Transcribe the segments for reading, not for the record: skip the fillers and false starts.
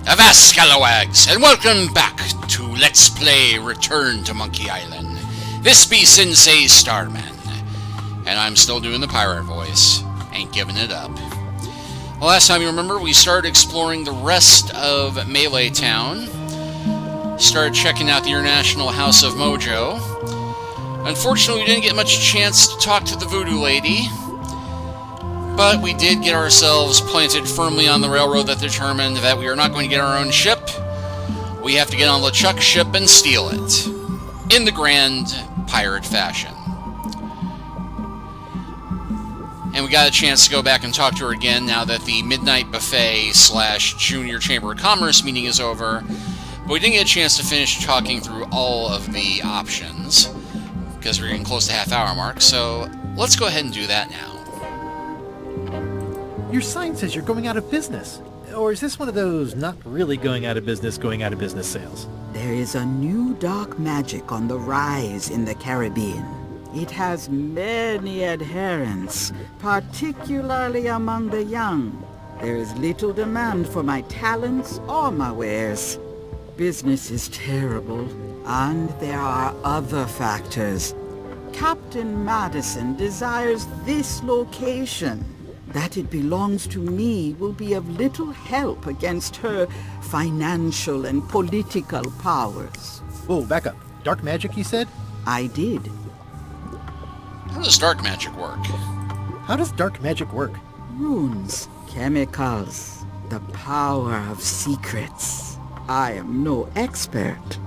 Avast, Scalawags, and welcome back to Let's Play Return to Monkey Island. This be Sensei Starman, and I'm still doing the pirate voice. Ain't giving it up. Well, last time you remember, we started exploring the rest of Melee Town. Started checking out the International House of Mojo. Unfortunately, we didn't get much chance to talk to the Voodoo Lady. But we did get ourselves planted firmly on the railroad that determined that we are not going to get our own ship. We have to get on LeChuck's ship and steal it. In the grand pirate fashion. And we got a chance to go back and talk to her again now that the Midnight Buffet / Junior Chamber of Commerce meeting is over. But we didn't get a chance to finish talking through all of the options. Because we're getting close to the half-hour mark, so let's go ahead and do that now. Your sign says you're going out of business. Or is this one of those not really going out of business sales? There is a new dark magic on the rise in the Caribbean. It has many adherents, particularly among the young. There is little demand for my talents or my wares. Business is terrible, and there are other factors. Captain Madison desires this location. That it belongs to me will be of little help against her financial and political powers. Whoa, back up. Dark magic, you said? I did. How does dark magic work? How does dark magic work? Runes, chemicals, the power of secrets. I am no expert.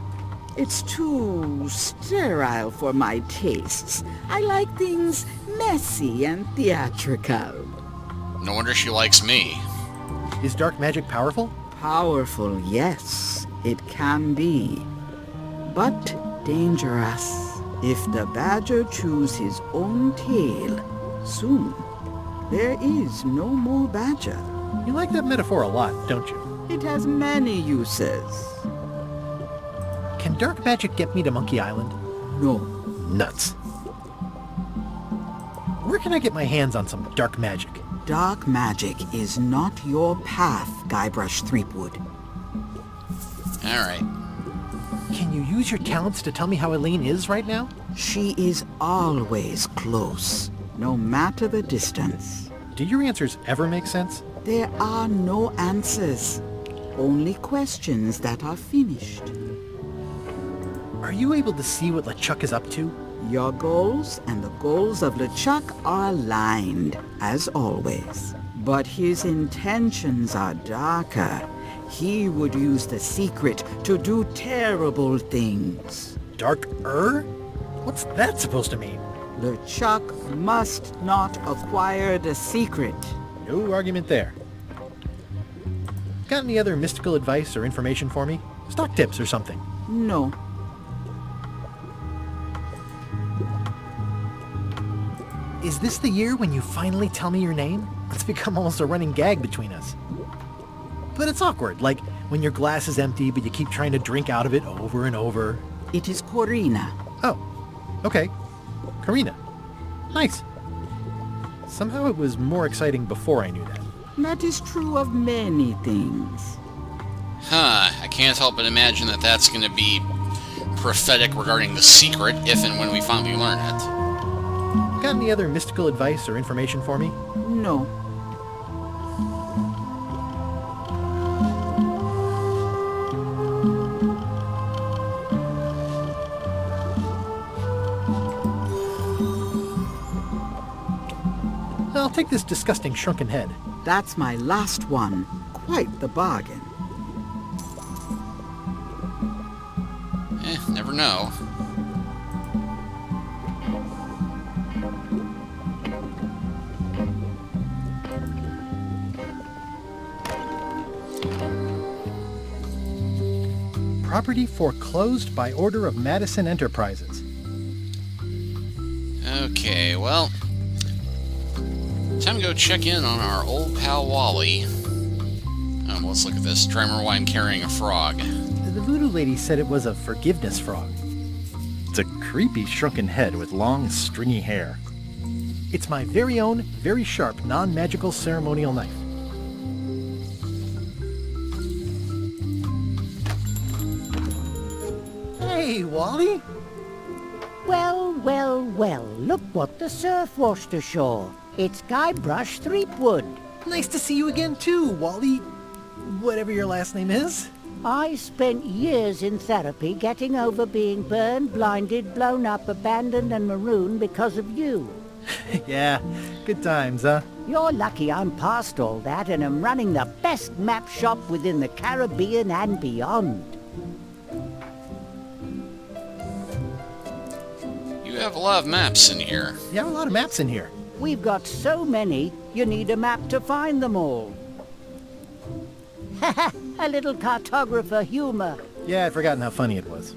It's too sterile for my tastes. I like things messy and theatrical. No wonder she likes me. Is dark magic powerful? Powerful, yes, it can be. But dangerous. If the badger chews his own tail, soon there is no more badger. You like that metaphor a lot, don't you? It has many uses. Can dark magic get me to Monkey Island? No. Nuts. Where can I get my hands on some dark magic? Dark magic is not your path, Guybrush Threepwood. Alright. Can you use your talents to tell me how Elaine is right now? She is always close, no matter the distance. Do your answers ever make sense? There are no answers, only questions that are finished. Are you able to see what LeChuck is up to? Your goals and the goals of LeChuck are aligned, as always. But his intentions are darker. He would use the secret to do terrible things. Dark-er? What's that supposed to mean? LeChuck must not acquire the secret. No argument there. Got any other mystical advice or information for me? Stock tips or something? No. Is this the year when you finally tell me your name? It's become almost a running gag between us. But it's awkward, like when your glass is empty but you keep trying to drink out of it over and over. It is Corina. Oh, okay. Karina. Nice. Somehow it was more exciting before I knew that. That is true of many things. I can't help but imagine that that's going to be prophetic regarding the secret, if and when we finally learn it. Got any other mystical advice or information for me? No. I'll take this disgusting shrunken head. That's my last one. Quite the bargain. Never know. Property foreclosed by order of Madison Enterprises. Okay, well, time to go check in on our old pal Wally. Let's look at this. Try to remember why I'm carrying a frog. The Voodoo Lady said it was a forgiveness frog. It's a creepy shrunken head with long, stringy hair. It's my very own, very sharp, non-magical ceremonial knife. Hey, Wally. Well, well, well, look what the surf washed ashore. It's Guybrush Threepwood. Nice to see you again, too, Wally. Whatever your last name is. I spent years in therapy getting over being burned, blinded, blown up, abandoned and marooned because of you. Yeah, good times, huh? You're lucky I'm past all that and am running the best map shop within the Caribbean and beyond. You have a lot of maps in here. You have a lot of maps in here. We've got so many, you need a map to find them all. Haha, a little cartographer humor. Yeah, I'd forgotten how funny it was.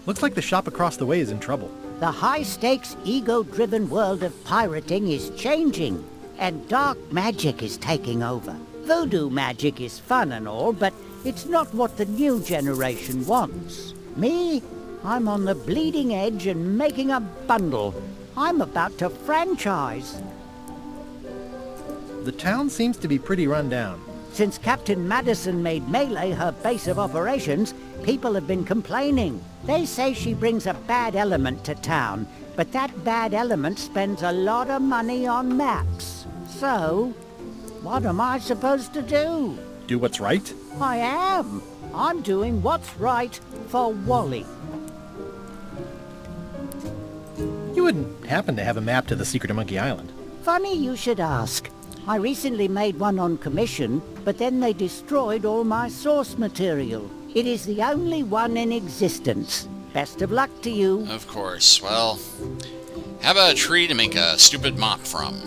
Looks like the shop across the way is in trouble. The high-stakes, ego-driven world of pirating is changing, and dark magic is taking over. Voodoo magic is fun and all, but it's not what the new generation wants. Me? I'm on the bleeding edge and making a bundle. I'm about to franchise. The town seems to be pretty run down. Since Captain Madison made Melee her base of operations, people have been complaining. They say she brings a bad element to town, but that bad element spends a lot of money on maps. So, what am I supposed to do? Do what's right? I am. I'm doing what's right for Wally. You wouldn't happen to have a map to the secret of Monkey Island. Funny you should ask. I recently made one on commission, but then they destroyed all my source material. It is the only one in existence. Best of luck to you. Of course. Well, how about a tree to make a stupid mop from?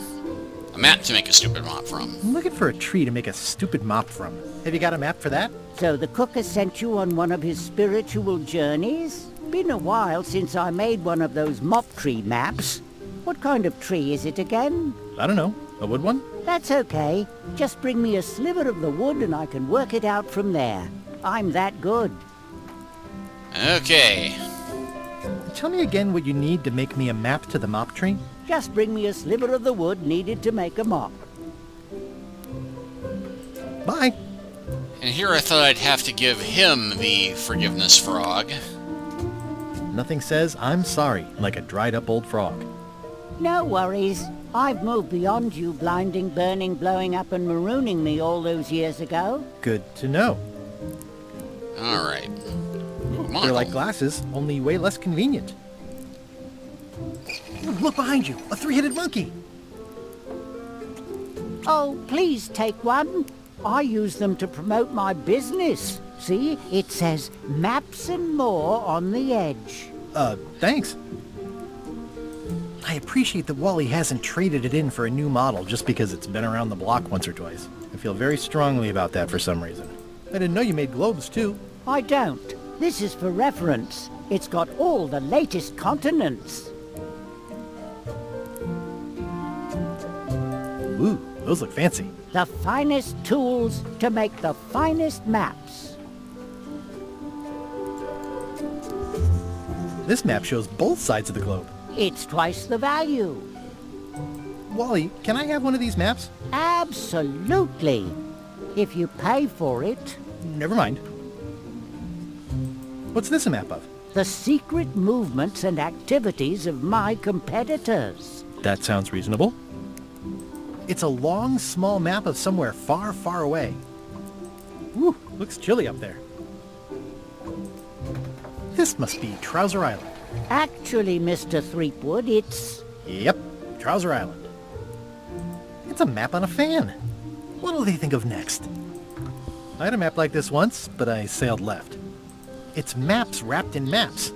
A map to make a stupid mop from. I'm looking for a tree to make a stupid mop from. Have you got a map for that? So the cook has sent you on one of his spiritual journeys? Been a while since I made one of those mop tree maps. What kind of tree is it again? I don't know. A wood one? That's okay. Just bring me a sliver of the wood and I can work it out from there. I'm that good. Okay. Tell me again what you need to make me a map to the mop tree. Just bring me a sliver of the wood needed to make a mop. Bye. And here I thought I'd have to give him the forgiveness frog. Nothing says I'm sorry like a dried up old frog. No worries. I've moved beyond you blinding, burning, blowing up and marooning me all those years ago. Good to know. Alright. They're like glasses, only way less convenient. Look behind you! A three-headed monkey! Oh, please take one. I use them to promote my business. See, it says maps and more on the edge. Thanks. I appreciate that Wally hasn't traded it in for a new model just because it's been around the block once or twice. I feel very strongly about that for some reason. I didn't know you made globes, too. I don't. This is for reference. It's got all the latest continents. Ooh, those look fancy. The finest tools to make the finest maps. This map shows both sides of the globe. It's twice the value. Wally, can I have one of these maps? Absolutely. If you pay for it. Never mind. What's this a map of? The secret movements and activities of my competitors. That sounds reasonable. It's a long, small map of somewhere far, far away. Whew, looks chilly up there. This must be Trouser Island. Actually, Mr. Threepwood, it's... Yep, Trouser Island. It's a map on a fan. What'll they think of next? I had a map like this once, but I sailed left. It's maps wrapped in maps.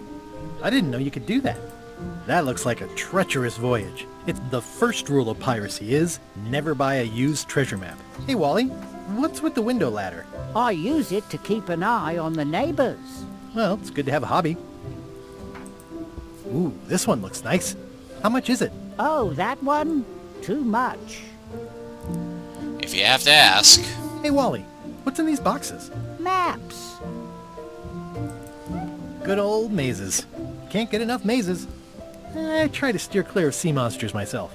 I didn't know you could do that. That looks like a treacherous voyage. It's the first rule of piracy is never buy a used treasure map. Hey, Wally, what's with the window ladder? I use it to keep an eye on the neighbors. Well, it's good to have a hobby. Ooh, this one looks nice. How much is it? Oh, that one? Too much. If you have to ask. Hey, Wally, what's in these boxes? Maps. Good old mazes. Can't get enough mazes. I try to steer clear of sea monsters myself.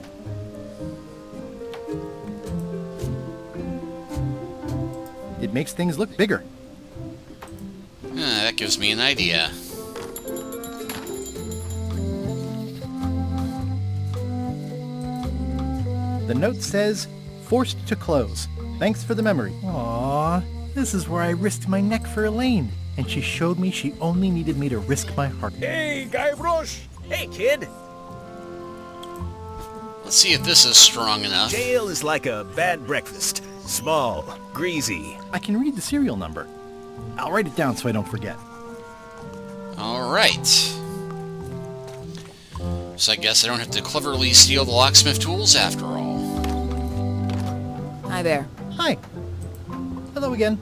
It makes things look bigger. That gives me an idea. The note says, forced to close. Thanks for the memory. Aww, this is where I risked my neck for Elaine, and she showed me she only needed me to risk my heart. Hey, Guybrush! Hey, kid! Let's see if this is strong enough. Jail is like a bad breakfast. Small, greasy. I can read the serial number. I'll write it down so I don't forget. Alright. So I guess I don't have to cleverly steal the locksmith tools after all. Hi there. Hi. Hello again.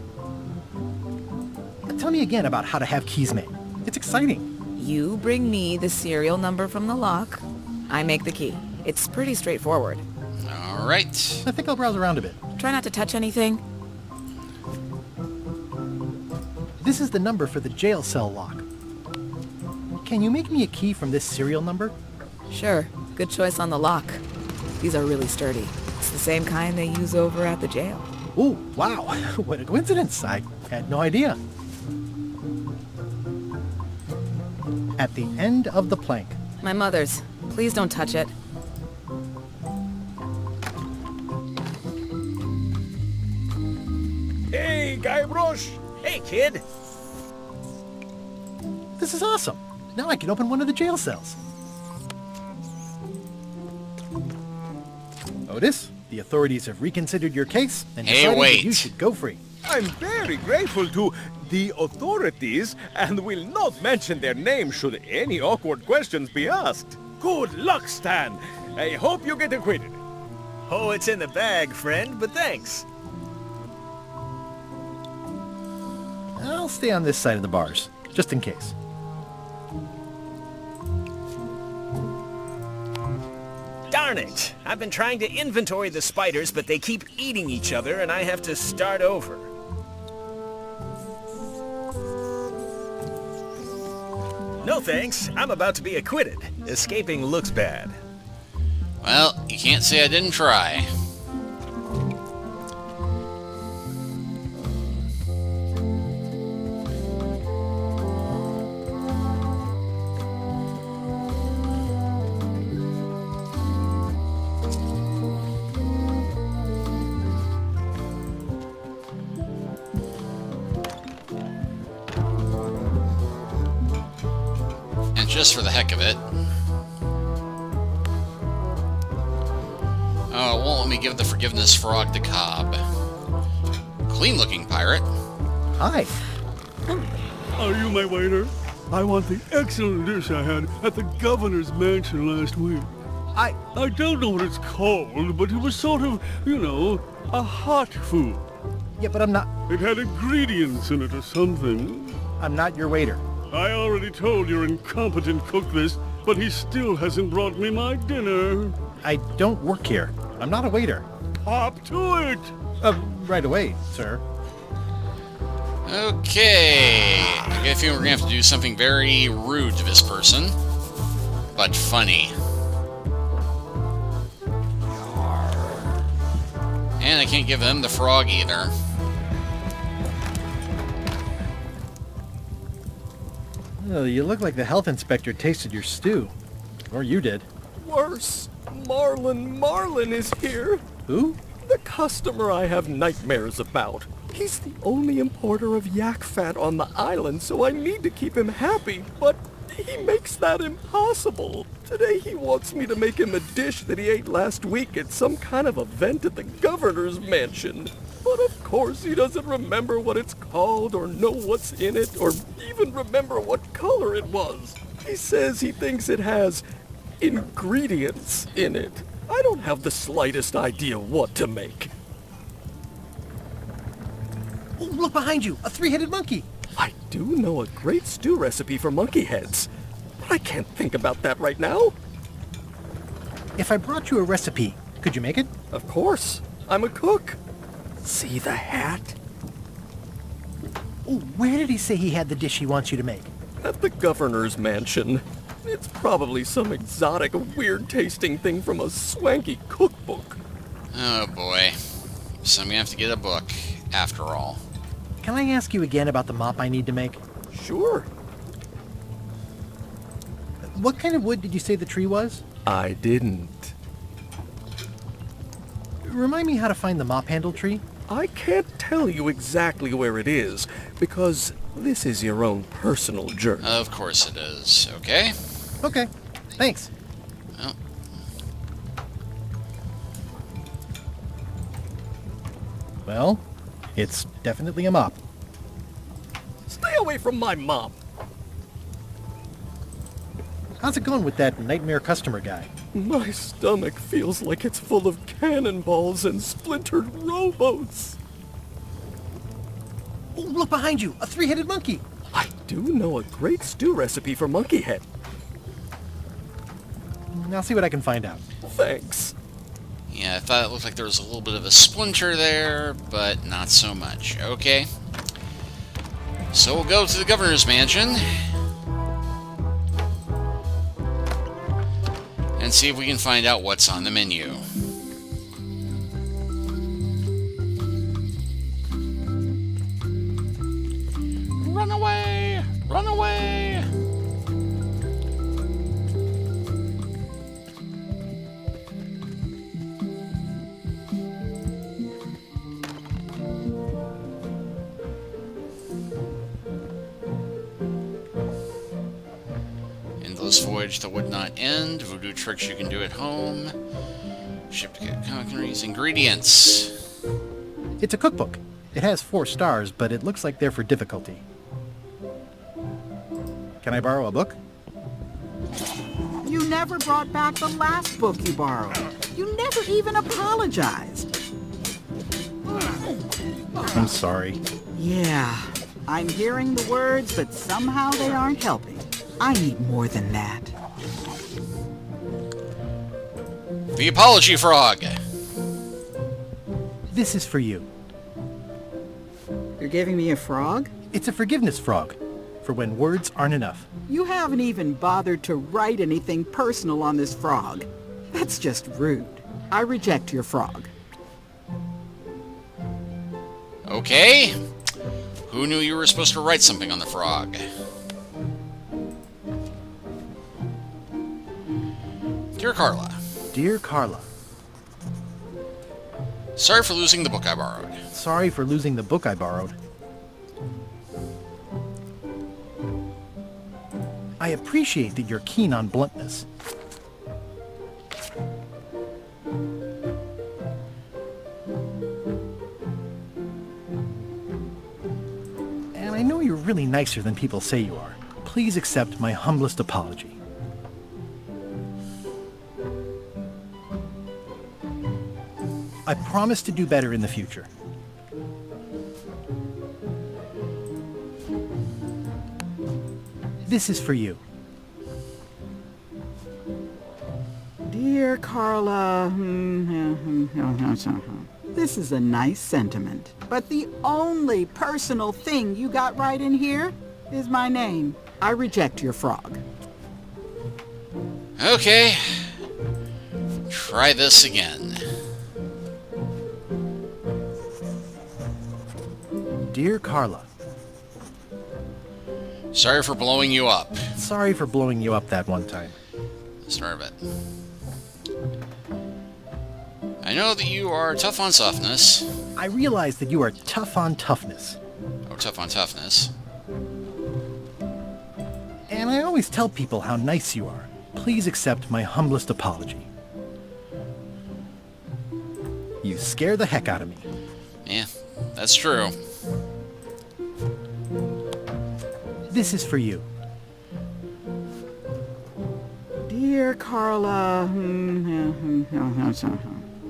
Tell me again about how to have keys made. It's exciting. You bring me the serial number from the lock. I make the key. It's pretty straightforward. Alright. I think I'll browse around a bit. Try not to touch anything. This is the number for the jail cell lock. Can you make me a key from this serial number? Sure. Good choice on the lock. These are really sturdy. It's the same kind they use over at the jail. Ooh, wow. What a coincidence. I had no idea. At the end of the plank. My mother's. Please don't touch it. Hey, Guybrush! Hey, kid! This is awesome. Now I can open one of the jail cells. Otis, the authorities have reconsidered your case and Hey, decided wait. that you should go free. I'm very grateful to the authorities and will not mention their name should any awkward questions be asked. Good luck, Stan. I hope you get acquitted. Oh, it's in the bag, friend, but thanks. I'll stay on this side of the bars, just in case. Darn it! I've been trying to inventory the spiders, but they keep eating each other, and I have to start over. No thanks. I'm about to be acquitted. Escaping looks bad. Well, you can't say I didn't try. Just for the heck of it. Oh, it won't let me give the forgiveness frog to Cobb. Clean-looking pirate. Hi. Are you my waiter? I want the excellent dish I had at the governor's mansion last week. I don't know what it's called, but it was sort of, you know, a hot food. Yeah, but I'm not... It had ingredients in it or something. I'm not your waiter. I already told your incompetent cook this, but he still hasn't brought me my dinner. I don't work here. I'm not a waiter. Hop to it! Right away, sir. Okay. I get a feeling we're gonna have to do something very rude to this person, but funny. And I can't give them the frog either. Oh, you look like the health inspector tasted your stew. Or you did. Worse. Marlin is here. Who? The customer I have nightmares about. He's the only importer of yak fat on the island, so I need to keep him happy, but he makes that impossible. Today he wants me to make him a dish that he ate last week at some kind of event at the governor's mansion. But of course he doesn't remember what it's called or know what's in it or even remember what color it was. He says he thinks it has ingredients in it. I don't have the slightest idea what to make. Oh, look behind you! A three-headed monkey! I do know a great stew recipe for monkey heads, but I can't think about that right now. If I brought you a recipe, could you make it? Of course. I'm a cook. See the hat? Oh, where did he say he had the dish he wants you to make? At the governor's mansion. It's probably some exotic, weird-tasting thing from a swanky cookbook. Oh boy. So I'm gonna have to get a book, after all. Can I ask you again about the mop I need to make? Sure. What kind of wood did you say the tree was? I didn't. Remind me how to find the mop handle tree. I can't tell you exactly where it is, because this is your own personal journey. Of course it is. Okay. Okay, thanks. Well, Well, it's definitely a mop. Stay away from my mop. How's it going with that nightmare customer guy? My stomach feels like it's full of cannonballs and splintered rowboats. Oh, look behind you! A three-headed monkey! I do know a great stew recipe for monkey head. I'll see what I can find out. Thanks. yeah, I thought it looked like there was a little bit of a splinter there, but not so much. Okay. So we'll go to the governor's mansion and see if we can find out what's on the menu. Run away! Run away! Endless voyage that would not end. Voodoo tricks you can do at home. Ship to get concretes. Ingredients. It's a cookbook. It has 4 stars, but it looks like they're for difficulty. Can I borrow a book? You never brought back the last book you borrowed. You never even apologized. I'm sorry. Yeah, I'm hearing the words, but somehow they aren't helping. I need more than that. The Apology Frog. This is for you. You're giving me a frog? It's a forgiveness frog, for when words aren't enough. You haven't even bothered to write anything personal on this frog. That's just rude. I reject your frog. Okay. Who knew you were supposed to write something on the frog? Dear Carla. Dear Carla, Sorry for losing the book I borrowed. sorry for losing the book I borrowed. I appreciate that you're keen on bluntness. And I know you're really nicer than people say you are. Please accept my humblest apology. I promise to do better in the future. This is for you. Dear Carla, this is a nice sentiment, but the only personal thing you got right in here is my name. I reject your frog. Okay. Try this again. Dear Carla, Sorry for blowing you up. sorry for blowing you up that one time. Start of it. I know that you are tough on softness. I realize that you are tough on toughness. Oh, tough on toughness. And I always tell people how nice you are. Please accept my humblest apology. You scare the heck out of me. Yeah, that's true. This is for you. Dear Carla,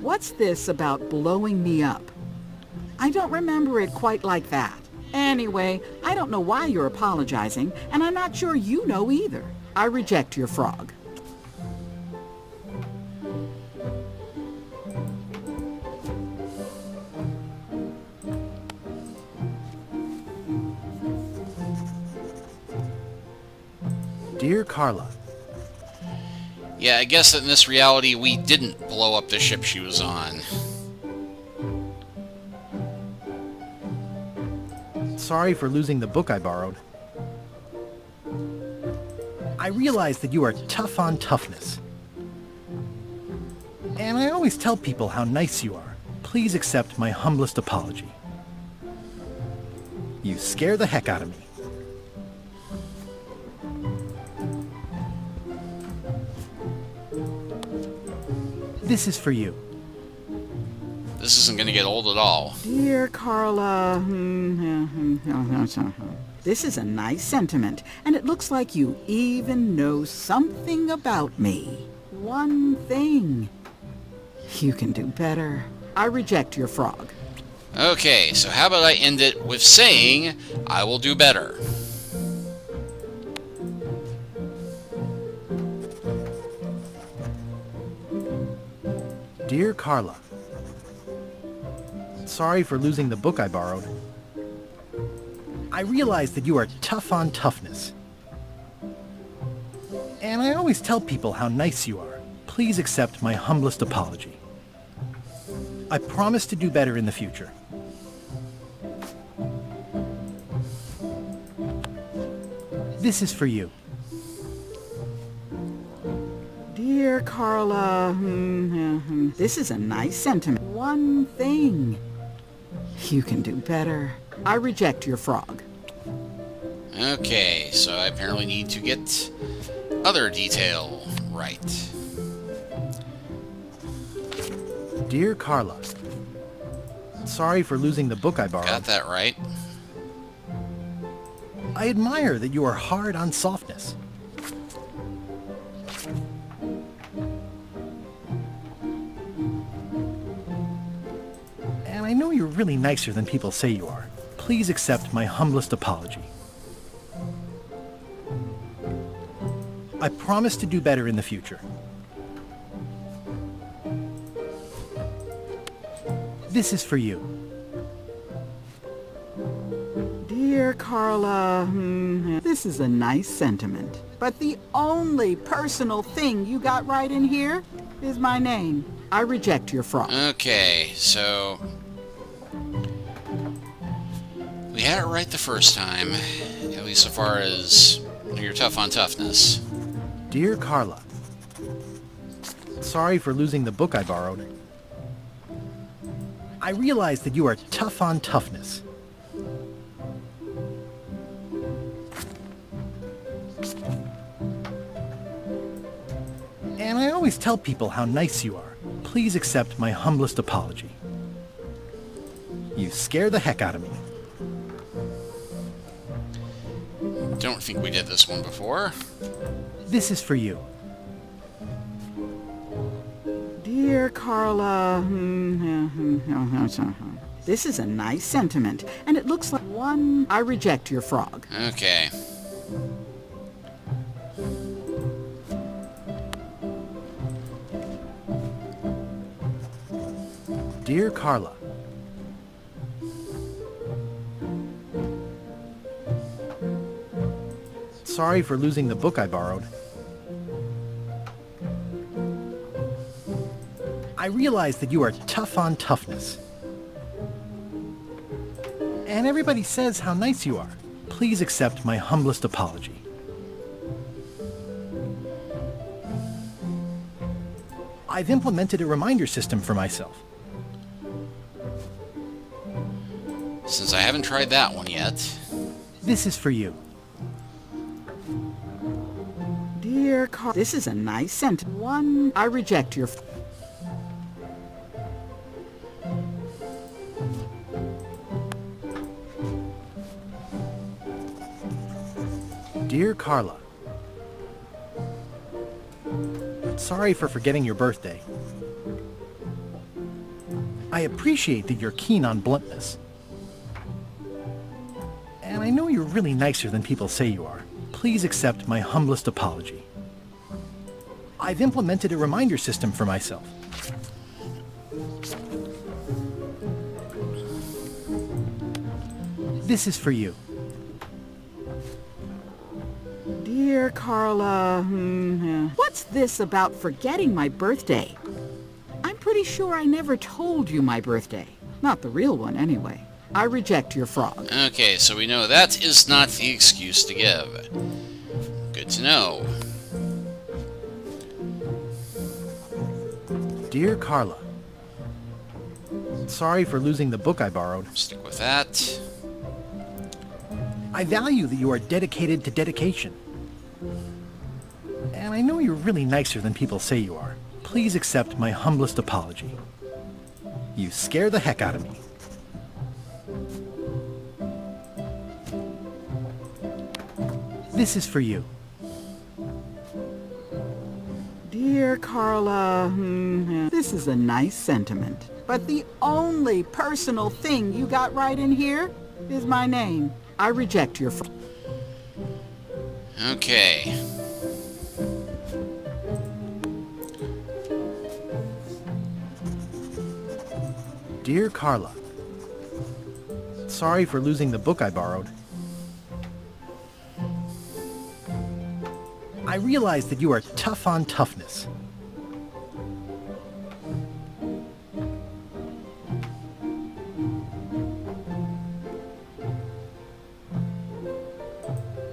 what's this about blowing me up? I don't remember it quite like that. Anyway, I don't know why you're apologizing, and I'm not sure you know either. I reject your frog. Dear Carla, Yeah, I guess that in this reality we didn't blow up the ship she was on. sorry for losing the book I borrowed. I realize that you are tough on toughness. And I always tell people how nice you are. Please accept my humblest apology. You scare the heck out of me. This is for you. This isn't going to get old at all. Dear Carla, this is a nice sentiment, and it looks like you even know something about me. One thing. You can do better. I reject your frog. Okay, so how about I end it with saying, I will do better. Dear Carla, sorry for losing the book I borrowed. I realize that you are tough on toughness. And I always tell people how nice you are. Please accept my humblest apology. I promise to do better in the future. This is for you. Dear Carla, this is a nice sentiment. One thing. You can do better. I reject your frog. Okay, so I apparently need to get other detail right. Dear Carla, sorry for losing the book I borrowed. Got that right. I admire that you are hard on softness. And I know you're really nicer than people say you are. Please accept my humblest apology. I promise to do better in the future. This is for you. Dear Carla, this is a nice sentiment. But the only personal thing you got right in here is my name. I reject your frog. Okay, so we had it right the first time, at least so far as you're tough on toughness. Dear Carla, sorry for losing the book I borrowed. I realize that you are tough on toughness. And I always tell people how nice you are. Please accept my humblest apology. You scare the heck out of me. Don't think we did this one before. This is for you. Dear Carla, this is a nice sentiment, and it looks like one. I reject your frog. Okay. Dear Carla, sorry for losing the book I borrowed. I realize that you are tough on toughness. And everybody says how nice you are. Please accept my humblest apology. I've implemented a reminder system for myself. Since I haven't tried that one yet. This is for you. Dear Carla, this is a nice sentence. One. I reject your. Dear Carla, sorry for forgetting your birthday. I appreciate that you're keen on bluntness. And I know you're really nicer than people say you are. Please accept my humblest apology. I've implemented a reminder system for myself. This is for you. Dear Carla, what's this about forgetting my birthday? I'm pretty sure I never told you my birthday. Not the real one, anyway. I reject your frog. Okay, so we know that is not the excuse to give. Good to know. Dear Carla, sorry for losing the book I borrowed. Stick with that. I value that you are dedicated to dedication. And I know you're really nicer than people say you are. Please accept my humblest apology. You scare the heck out of me. This is for you. Dear Carla, this is a nice sentiment. But the only personal thing you got right in here is my name. I reject your... Okay. Dear Carla, sorry for losing the book I borrowed. I realize that you are tough on toughness.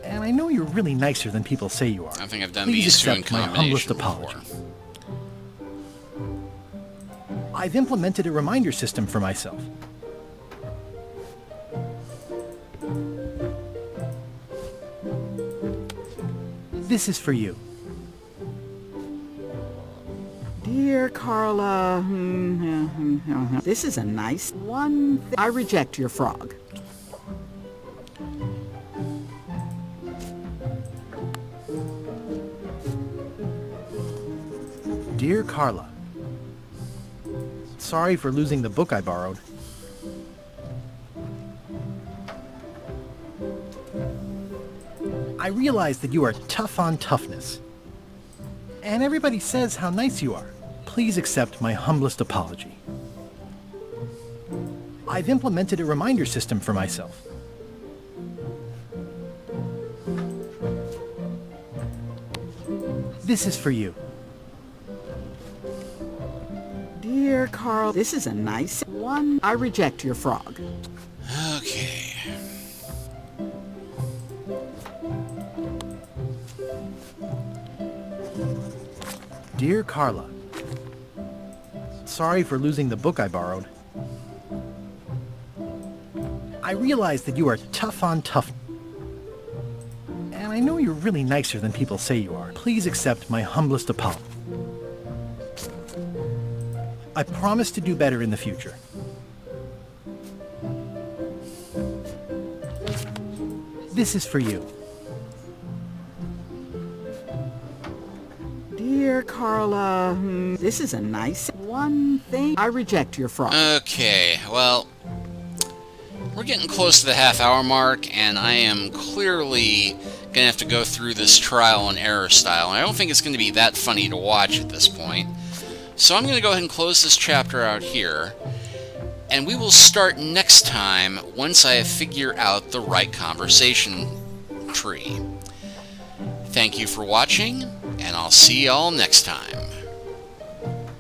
And I know you're really nicer than people say you are. I think I've done Please these two in accept my humblest combination apology. before. I've implemented a reminder system for myself. This is for you. Dear Carla, this is a nice one. I reject your frog. Dear Carla, sorry for losing the book I borrowed. I realize that you are tough on toughness. And everybody says how nice you are. Please accept my humblest apology. I've implemented a reminder system for myself. This is for you. Dear Carl, this is a nice one. I reject your frog. Okay. Dear Carla, sorry for losing the book I borrowed. I realize that you are tough on tough. And I know you're really nicer than people say you are. Please accept my humblest apology. I promise to do better in the future. This is for you. Dear Carla, this is a nice one thing. I reject your frog. Okay, well, we're getting close to the half-hour mark, and I am clearly going to have to go through this trial and error style. And I don't think it's going to be that funny to watch at this point. So I'm going to go ahead and close this chapter out here, and we will start next time once I figure out the right conversation tree. Thank you for watching, and I'll see y'all next time.